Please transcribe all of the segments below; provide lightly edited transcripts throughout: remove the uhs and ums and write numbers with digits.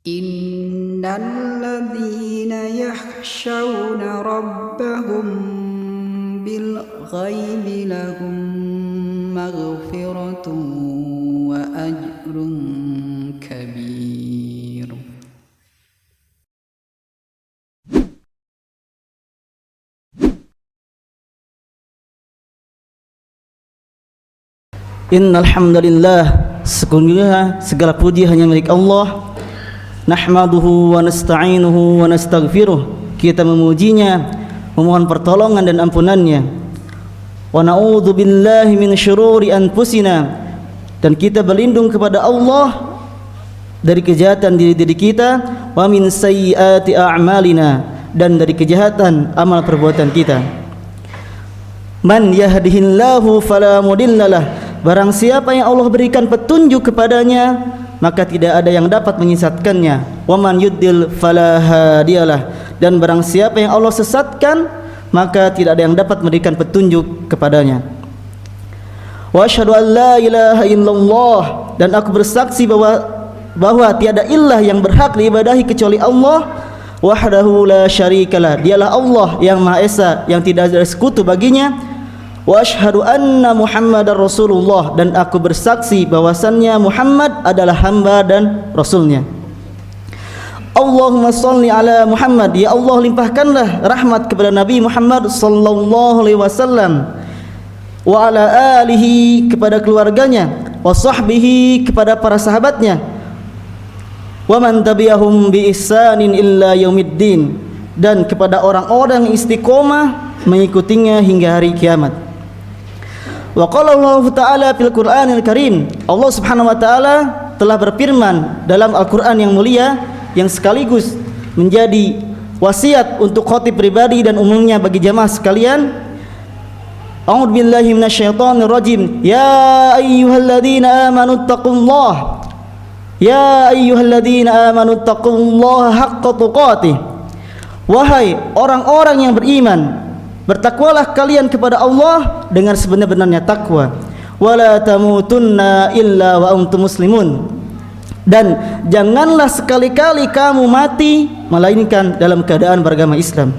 Innalladzina yakhshawna rabbahum bil ghaibi lahum maghfiratun wa ajrun kabir. Innal hamdalillah, sesungguhnya segala puji hanya milik Allah. Nahmaduhu wa nasta'inuhu wa nastaghfiruh, kita memujinya, memohon pertolongan dan ampunannya. Wa na'udzu billahi min syururi anfusina, dan kita berlindung kepada Allah dari kejahatan diri kita. Wa min sayyiati a'malina, dan dari kejahatan amal perbuatan kita. Man yahdihillahu fala mudhillalah, barang siapa yang Allah berikan petunjuk kepadanya, maka tidak ada yang dapat menyesatkannya. Wa man yudlil fala hadiyalah, dan barang siapa yang Allah sesatkan, maka tidak ada yang dapat memberikan petunjuk kepadanya. Wa asyhadu an la ilaha illallah, dan aku bersaksi bahwa tiada ilah yang berhak diibadahi kecuali Allah. Wahdahu la syarikalah, dialah Allah yang Maha Esa, yang tidak ada sekutu baginya. Wa asyhadu anna Muhammadar Rasulullah, dan aku bersaksi bahwasannya Muhammad adalah hamba dan rasulnya. Allahumma shalli ala Muhammad, ya Allah limpahkanlah rahmat kepada Nabi Muhammad sallallahu alaihi wasallam, wa ala alihi, kepada keluarganya, wa sahbihi, kepada para sahabatnya, wa man tabi'ahum bi ihsanin illa yaumiddin, dan kepada orang-orang yang istiqomah mengikutinya hingga hari kiamat. Wa qala Allah Ta'ala fil Qur'anil Karim, Allah Subhanahu wa taala telah berfirman dalam Al-Qur'an yang mulia, yang sekaligus menjadi wasiat untuk khatib pribadi dan umumnya bagi jamaah sekalian. A'udzu billahi minasyaitonir rajim. Ya ayyuhalladzina amanu taqullaha, ya ayyuhalladzina amanu taqullaha haqqa tuqatih, wahai orang-orang yang beriman, bertakwalah kalian kepada Allah dengan sebenar-benarnya takwa. Wala tamutunna illa wa antum muslimun, dan janganlah sekali-kali kamu mati melainkan dalam keadaan beragama Islam.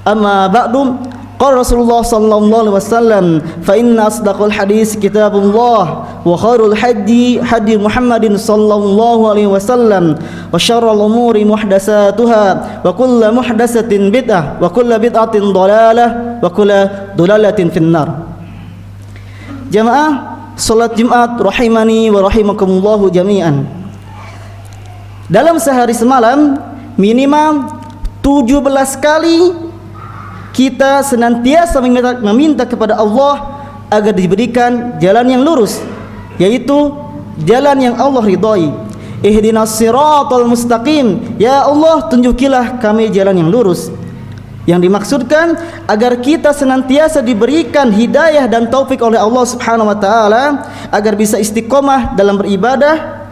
Amma ba'du, qala Rasulullah sallallahu alaihi wasallam, fa inna asdaqal hadis kitabullah, wa khairul hadi hadi Muhammadin sallallahu alaihi wasallam, wa syarrul umuri muhdatsatuha, wa kullu muhdatsatin bid'ah, wa kullu bid'atin dhalalah, wa kullu dhalalatin finnar. Jamaah salat Jumat rahimani wa rahimakumullah jami'an. Dalam sehari semalam minimal 17 kali kita senantiasa meminta kepada Allah agar diberikan jalan yang lurus, yaitu jalan yang Allah ridhai. Ihdinas siratal mustaqim, ya Allah tunjukilah kami jalan yang lurus. Yang dimaksudkan agar kita senantiasa diberikan hidayah dan taufik oleh Allah Subhanahu wa taala agar bisa istiqomah dalam beribadah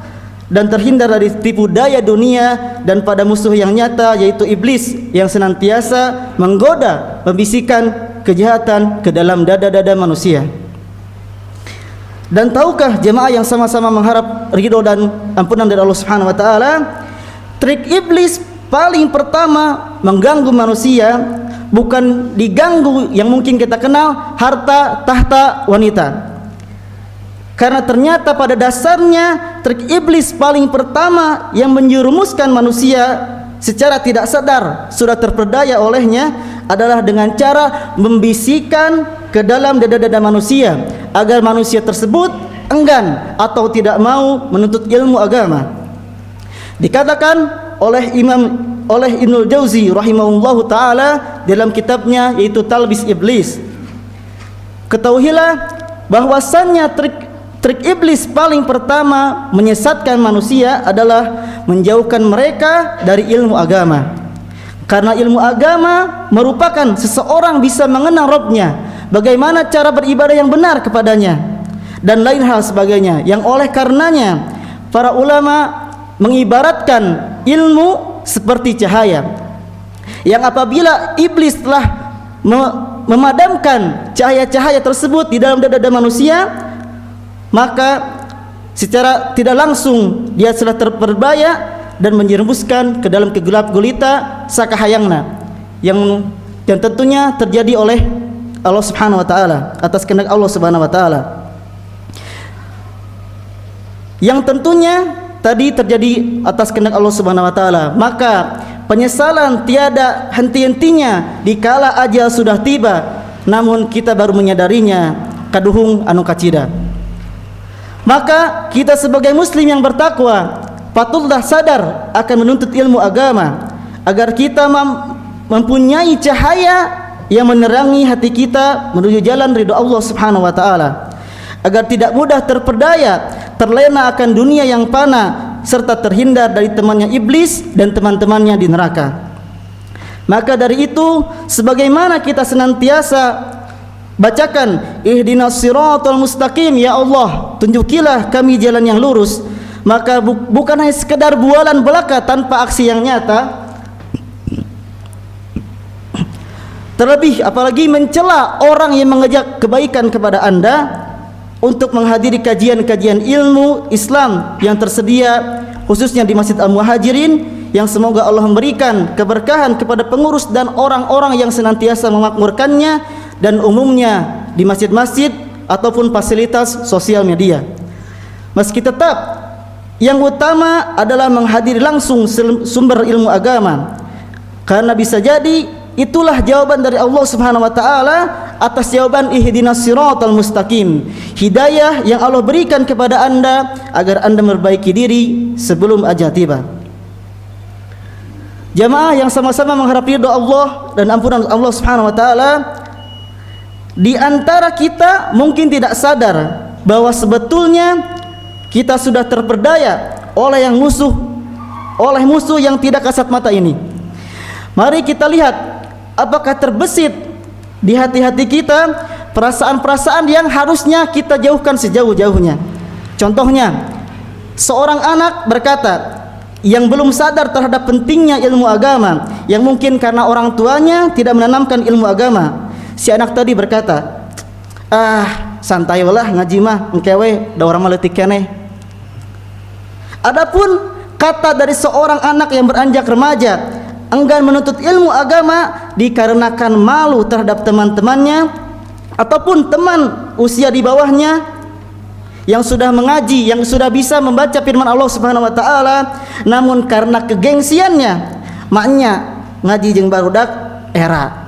dan terhindar dari tipu daya dunia dan pada musuh yang nyata, yaitu iblis yang senantiasa menggoda, membisikkan kejahatan ke dalam dada-dada manusia. Dan tahukah jemaah yang sama-sama mengharap ridho dan ampunan dari Allah Subhanahu wa taala, trik iblis paling pertama mengganggu manusia bukan diganggu yang mungkin kita kenal, harta, tahta, wanita. Karena ternyata pada dasarnya trik iblis paling pertama yang menjerumuskan manusia secara tidak sadar sudah terperdaya olehnya adalah dengan cara membisikkan ke dalam dada-dada manusia agar manusia tersebut enggan atau tidak mau menuntut ilmu agama. Dikatakan oleh Ibnul Jauzi rahimahullahu taala dalam kitabnya yaitu Talbis Iblis, ketahuilah bahwasannya trik iblis paling pertama menyesatkan manusia adalah menjauhkan mereka dari ilmu agama. Karena ilmu agama merupakan seseorang bisa mengenal Rabbnya, bagaimana cara beribadah yang benar kepadanya, dan lain hal sebagainya. Yang oleh karenanya para ulama mengibaratkan ilmu seperti cahaya, yang apabila iblis telah memadamkan cahaya-cahaya tersebut di dalam dada manusia, maka secara tidak langsung dia sudah terperbaya dan menjerumuskan ke dalam kegelap gulita sakahayangna yang tentunya terjadi oleh Allah Subhanahu wa taala, atas kehendak Allah Subhanahu wa taala. Yang tentunya tadi terjadi atas kehendak Allah Subhanahu wa taala, maka penyesalan tiada henti-hentinya dikala ajal sudah tiba, namun kita baru menyadarinya kaduhung anu kacida. Maka kita sebagai muslim yang bertakwa patutlah sadar akan menuntut ilmu agama agar kita mempunyai cahaya yang menerangi hati kita menuju jalan ridho Allah Subhanahu wa taala, agar tidak mudah terperdaya, terlena akan dunia yang fana, serta terhindar dari temannya iblis dan teman-temannya di neraka. Maka dari itu, sebagaimana kita senantiasa bacakan ihdinas siratal mustaqim, ya Allah tunjukilah kami jalan yang lurus, maka bukan hanya sekedar bualan belaka tanpa aksi yang nyata, terlebih apalagi mencela orang yang mengajak kebaikan kepada Anda untuk menghadiri kajian-kajian ilmu Islam yang tersedia khususnya di Masjid Al-Muhajirin, yang semoga Allah memberikan keberkahan kepada pengurus dan orang-orang yang senantiasa memakmurkannya, dan umumnya di masjid-masjid ataupun fasilitas sosial media. Meski tetap yang utama adalah menghadiri langsung sumber ilmu agama, karena bisa jadi itulah jawaban dari Allah Subhanahu wa taala atas jawaban ihdinas siratal mustaqim, hidayah yang Allah berikan kepada Anda agar Anda memperbaiki diri sebelum ajal tiba. Jamaah yang sama-sama mengharap ridha Allah dan ampunan Allah Subhanahu wa taala, di antara kita mungkin tidak sadar bahwa sebetulnya kita sudah terperdaya oleh musuh yang tidak kasat mata ini. Mari kita lihat apakah terbesit di hati-hati kita perasaan-perasaan yang harusnya kita jauhkan sejauh-jauhnya. Contohnya, seorang anak berkata yang belum sadar terhadap pentingnya ilmu agama, yang mungkin karena orang tuanya tidak menanamkan ilmu agama. Si anak tadi berkata, santai walah ngaji mah engkewe da urang mah leutik keneh. Adapun kata dari seorang anak yang beranjak remaja enggan menuntut ilmu agama dikarenakan malu terhadap teman-temannya ataupun teman usia di bawahnya yang sudah mengaji, yang sudah bisa membaca firman Allah Subhanahu wa taala, namun karena kegengsiannya maknya ngaji jeung barudak era.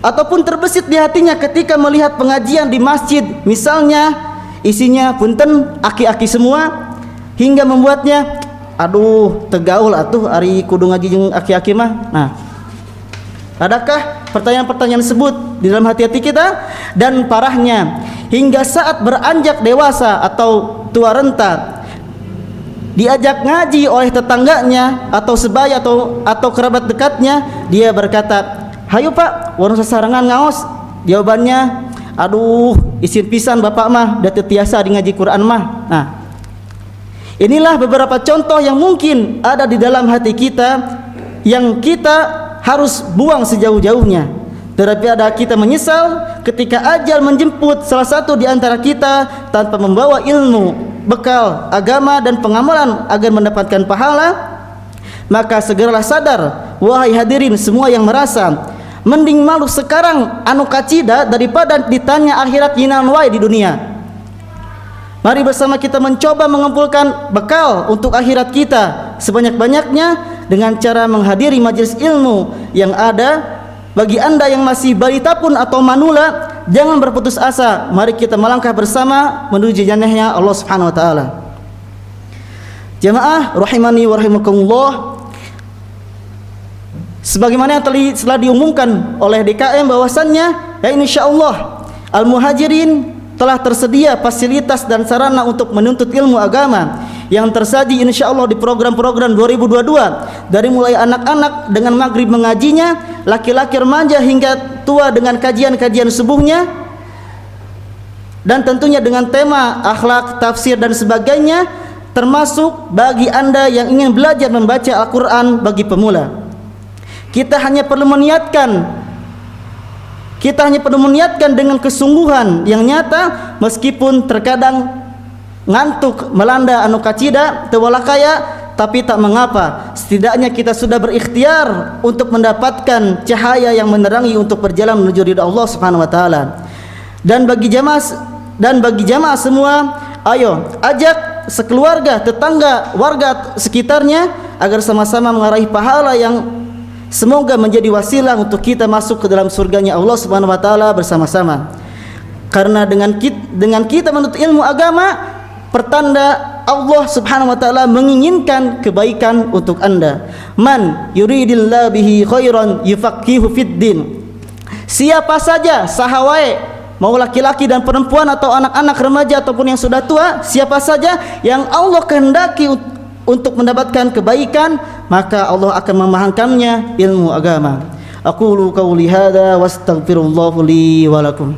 Ataupun terbesit di hatinya ketika melihat pengajian di masjid, misalnya isinya punten aki-aki semua, hingga membuatnya aduh tegaul atuh ari kudu ngaji jeung aki-aki mah. Nah, adakah pertanyaan-pertanyaan tersebut di dalam hati-hati kita? Dan parahnya, hingga saat beranjak dewasa atau tua renta, diajak ngaji oleh tetangganya atau sebaya atau kerabat dekatnya, dia berkata, "Hayu Pak, warung sasarangan ngaos." Jawabannya, "Aduh, isin pisan Bapak mah da teu tiasa di ngaji Quran mah." Nah, inilah beberapa contoh yang mungkin ada di dalam hati kita yang kita harus buang sejauh-jauhnya. Daripada kita menyesal ketika ajal menjemput salah satu di antara kita tanpa membawa ilmu, bekal, agama dan pengamalan agar mendapatkan pahala, maka segeralah sadar, wahai hadirin semua yang merasa, mending malu sekarang anu kacida daripada ditanya akhirat yinan wae di dunia. Mari bersama kita mencoba mengumpulkan bekal untuk akhirat kita sebanyak-banyaknya dengan cara menghadiri majelis ilmu yang ada. Bagi Anda yang masih balita pun atau manula, jangan berputus asa. Mari kita melangkah bersama menuju jannahnya Allah Subhanahu wa taala. Jamaah rahimani wa rahimakumullah, sebagaimana yang telah diumumkan oleh DKM bahwasannya ya insyaallah Al-Muhajirin telah tersedia fasilitas dan sarana untuk menuntut ilmu agama yang tersaji insyaallah di program-program 2022, dari mulai anak-anak dengan maghrib mengajinya, laki-laki remaja hingga tua dengan kajian-kajian subuhnya, dan tentunya dengan tema akhlak, tafsir dan sebagainya, termasuk bagi Anda yang ingin belajar membaca Al-Quran bagi pemula. Kita hanya perlu meniatkan dengan kesungguhan yang nyata, meskipun terkadang ngantuk melanda anu kacida teu walakaya, tapi tak mengapa, setidaknya kita sudah berikhtiar untuk mendapatkan cahaya yang menerangi untuk berjalan menuju ridha Allah Subhanahu wa taala. Dan bagi jamaah semua, ayo ajak sekeluarga, tetangga, warga sekitarnya agar sama-sama meraih pahala yang semoga menjadi wasilah untuk kita masuk ke dalam surganya Allah Subhanahu wa taala bersama-sama. Karena dengan kita menuntut ilmu agama, pertanda Allah Subhanahu wa taala menginginkan kebaikan untuk Anda. Man yuridillahu bihi khairan yufaqihu fid din. Siapa saja, sahawai, mau laki-laki dan perempuan atau anak-anak remaja ataupun yang sudah tua, siapa saja yang Allah kehendaki untuk mendapatkan kebaikan, maka Allah akan memahamkannya ilmu agama. Aqulu qauli hadza wastaghfirullahu li wa lakum.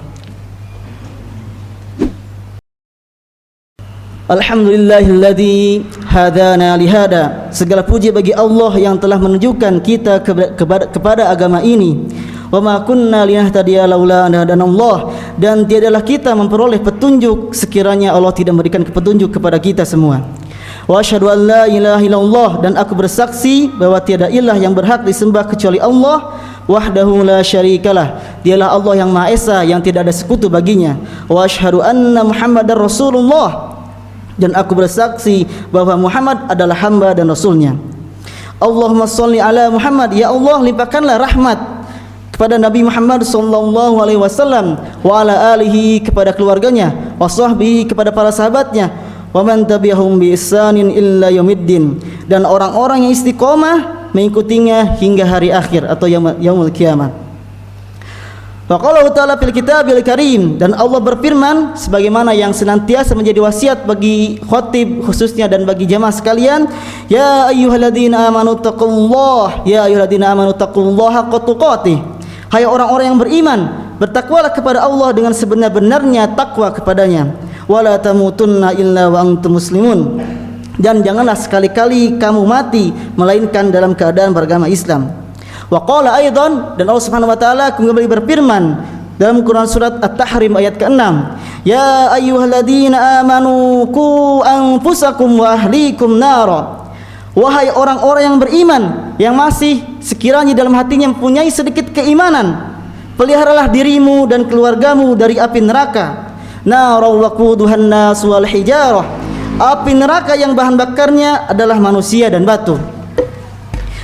Alhamdulillahilladzi hadana lihada. Segala puji bagi Allah yang telah menunjukkan kita kepada agama ini. Wa ma kunna linahtadiya laula an hadanallah. Dan tiadalah kita memperoleh petunjuk sekiranya Allah tidak memberikan petunjuk kepada kita semua. Wa asyhadu an la ilaha illallah, dan aku bersaksi bahwa tiada ilah yang berhak disembah kecuali Allah wahdahu la syarikalah. Dialah Allah yang Maha Esa, yang tidak ada sekutu baginya. Wa asyhadu anna Muhammadar Rasulullah, dan aku bersaksi bahwa Muhammad adalah hamba dan rasulnya. Allahumma sholli ala Muhammad. Ya Allah, limpahkanlah rahmat kepada Nabi Muhammad sallallahu alaihi wasallam, wa ala alihi, kepada keluarganya, wa sahbihi, kepada para sahabatnya, wa man tabi'ahum bi ihsanin illa yaumiddin, dan orang-orang yang istiqomah mengikutinya hingga hari akhir atau yaumul kiamat. Wa qala ta'ala fil kitabil karim, dan Allah berfirman sebagaimana yang senantiasa menjadi wasiat bagi khatib khususnya dan bagi jamaah sekalian, ya ayyuhalladzina amanu taqullaha, ya ayyuhalladzina amanu taqullaha haqqa tuqatih. Hai orang-orang yang beriman, bertakwalah kepada Allah dengan sebenar-benarnya takwa kepadanya. Wala tamutunna illa wa antum muslimun, dan janganlah sekali-kali kamu mati melainkan dalam keadaan beragama Islam. Wa qala aidan, dan Allah Subhanahu wa taala kembali berfirman dalam Quran surat At-Tahrim ayat ke-6, ya ayyuhalladzina amanu qu anfusakum wa ahlikum nara. Wahai orang-orang yang beriman, yang masih sekiranya dalam hatinya mempunyai sedikit keimanan, peliharalah dirimu dan keluargamu dari api neraka. Nara waquduhan nas wal hijarah, api neraka yang bahan bakarnya adalah manusia dan batu.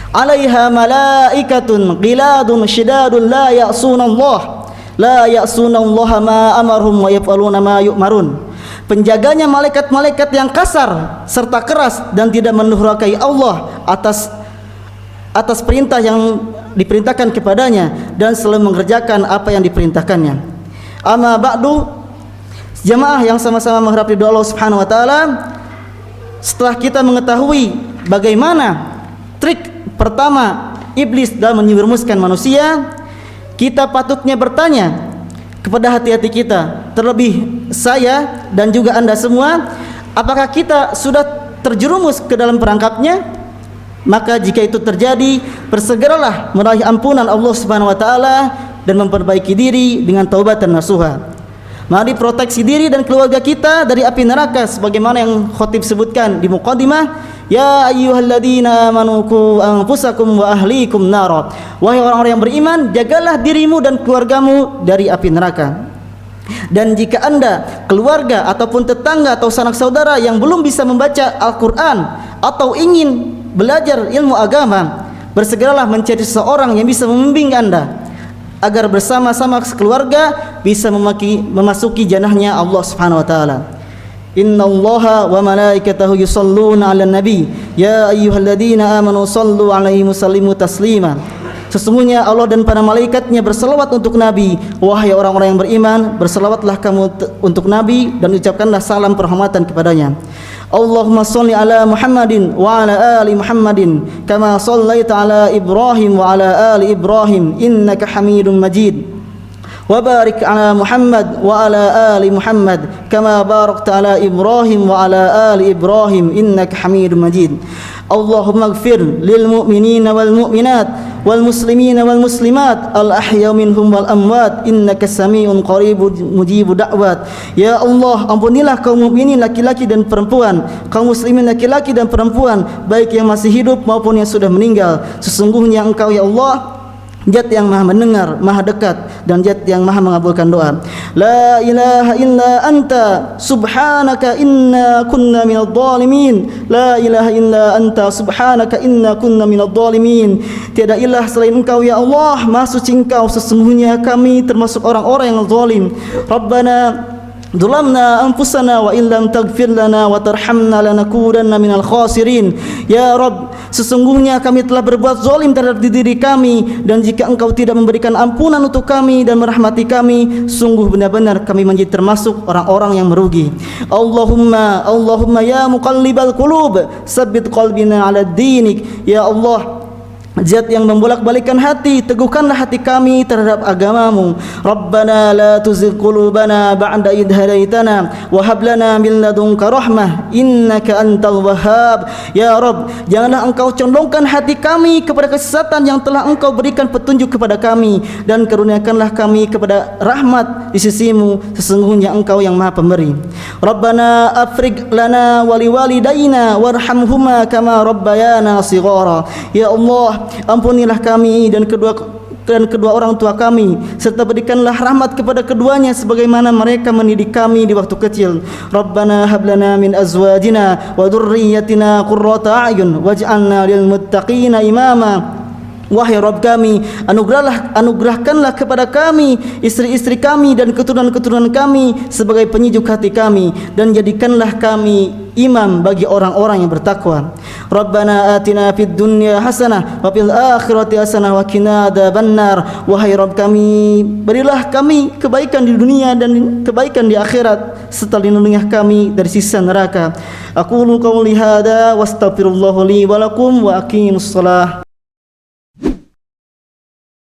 Alaiha malaikatun qiladun syidadun la ya'sunallaha ma amarhum wa yaf'aluna ma yu'marun. Penjaganya malaikat-malaikat yang kasar serta keras dan tidak mendurhakai Allah atas perintah yang diperintahkan kepadanya dan selalu mengerjakan apa yang diperintahkannya. Amma ba'du, jamaah yang sama-sama mengharap ridha Allah Subhanahu wa taala, setelah kita mengetahui bagaimana trik pertama iblis dalam menyerumuskan manusia, kita patutnya bertanya kepada hati-hati kita, terlebih saya dan juga Anda semua, apakah kita sudah terjerumus ke dalam perangkapnya? Maka jika itu terjadi, bersegeralah meraih ampunan Allah Subhanahu wa taala dan memperbaiki diri dengan taubat dan nasuha. Mari proteksi diri dan keluarga kita dari api neraka sebagaimana yang khatib sebutkan di muqaddimah, ya ayyuhalladzina amanu qu anfusakum wa ahlikum nara. Wahai orang-orang yang beriman, jagalah dirimu dan keluargamu dari api neraka. Dan jika Anda, keluarga ataupun tetangga atau sanak saudara yang belum bisa membaca Al-Qur'an atau ingin belajar ilmu agama, bersegeralah mencari seseorang yang bisa membimbing Anda agar bersama-sama sekeluarga bisa memasuki jannahnya Allah Subhanahu wa taala. Innallaha wa malaikatahu yusholluna 'alan nabi ya ayyuhalladzina amanu shallu 'alaihi wa sallimu taslima. Sesungguhnya Allah dan para malaikatnya berselawat untuk Nabi. Wahai orang-orang yang beriman, berselawatlah kamu untuk Nabi dan ucapkanlah salam penghormatan kepadanya. Allahumma sholli ala Muhammadin wa ala ali Muhammadin kama shallaita ala Ibrahim wa ala ali Ibrahim innaka Hamidum Majid. Wa barik ala Muhammad wa ala ali Muhammad kama barakta ala Ibrahim wa ala ali Ibrahim innaka Hamidum Majid. Allahumma ighfir lil mu'minina wal mu'minat wal muslimina wal muslimat al ahya minhum wal amwat innaka samiun qaribun mujibu da'wat. Ya Allah, ampunilah kaum mukminin laki-laki dan perempuan, kaum muslimin laki-laki dan perempuan, baik yang masih hidup maupun yang sudah meninggal. Sesungguhnya Engkau ya Allah Zat yang maha mendengar, maha dekat, dan Zat yang maha mengabulkan doa. La ilaha illa anta subhanaka inna kunna minadh dhalimin. La ilaha illa anta subhanaka inna kunna minadh dhalimin. Tiada ilah selain Engkau ya Allah, maha suci Engkau, sesungguhnya kami termasuk orang-orang yang zalim. Rabbana Zulamna anfusana wa illam taghfir lana wa tarhamna lanakunanna minal khasirin. Ya Rabb, sesungguhnya kami telah berbuat zalim terhadap diri kami, dan jika Engkau tidak memberikan ampunan untuk kami dan merahmati kami, sungguh benar-benar kami menjadi termasuk orang-orang yang merugi. Allahumma ya muqallibal qulub, tsabbit qalbina ala dinik. Ya Allah, Zat yang membolak-balikkan hati, teguhkanlah hati kami terhadap agamamu. Rabbana la tuzigh qulubana ba'da idh hadaitana wa hab lana min ladunka rahmah innaka antal wahhab. Ya Rabb, janganlah Engkau condongkan hati kami kepada kesesatan yang telah Engkau berikan petunjuk kepada kami, dan karuniakanlah kami kepada rahmat di sisimu, sesungguhnya Engkau yang Maha Pemberi. Rabbana afrig lana wa liwalidayna warhamhuma kama rabbayana shighara. Ya Allah, ampunilah kami dan kedua orang tua kami, serta berikanlah rahmat kepada keduanya sebagaimana mereka mendidik kami di waktu kecil. Rabbana hab lana min azwajina wa dhurriyyatina qurrata a'yun waj'alna lil muttaqina imama. Wahai Rabb kami, anugerahkanlah kepada kami istri-istri kami dan keturunan-keturunan kami sebagai penyejuk hati kami, dan jadikanlah kami imam bagi orang-orang yang bertakwa. Rabbana atina fid dunya hasanah wa fil akhirati hasanah wa qina adzabannar. Wahai Rabb kami, berilah kami kebaikan di dunia dan kebaikan di akhirat, serta lindungilah kami dari siksa neraka. Aqulu qouli hadza wastaghfirullah li wa lakum wa aqimus shalah.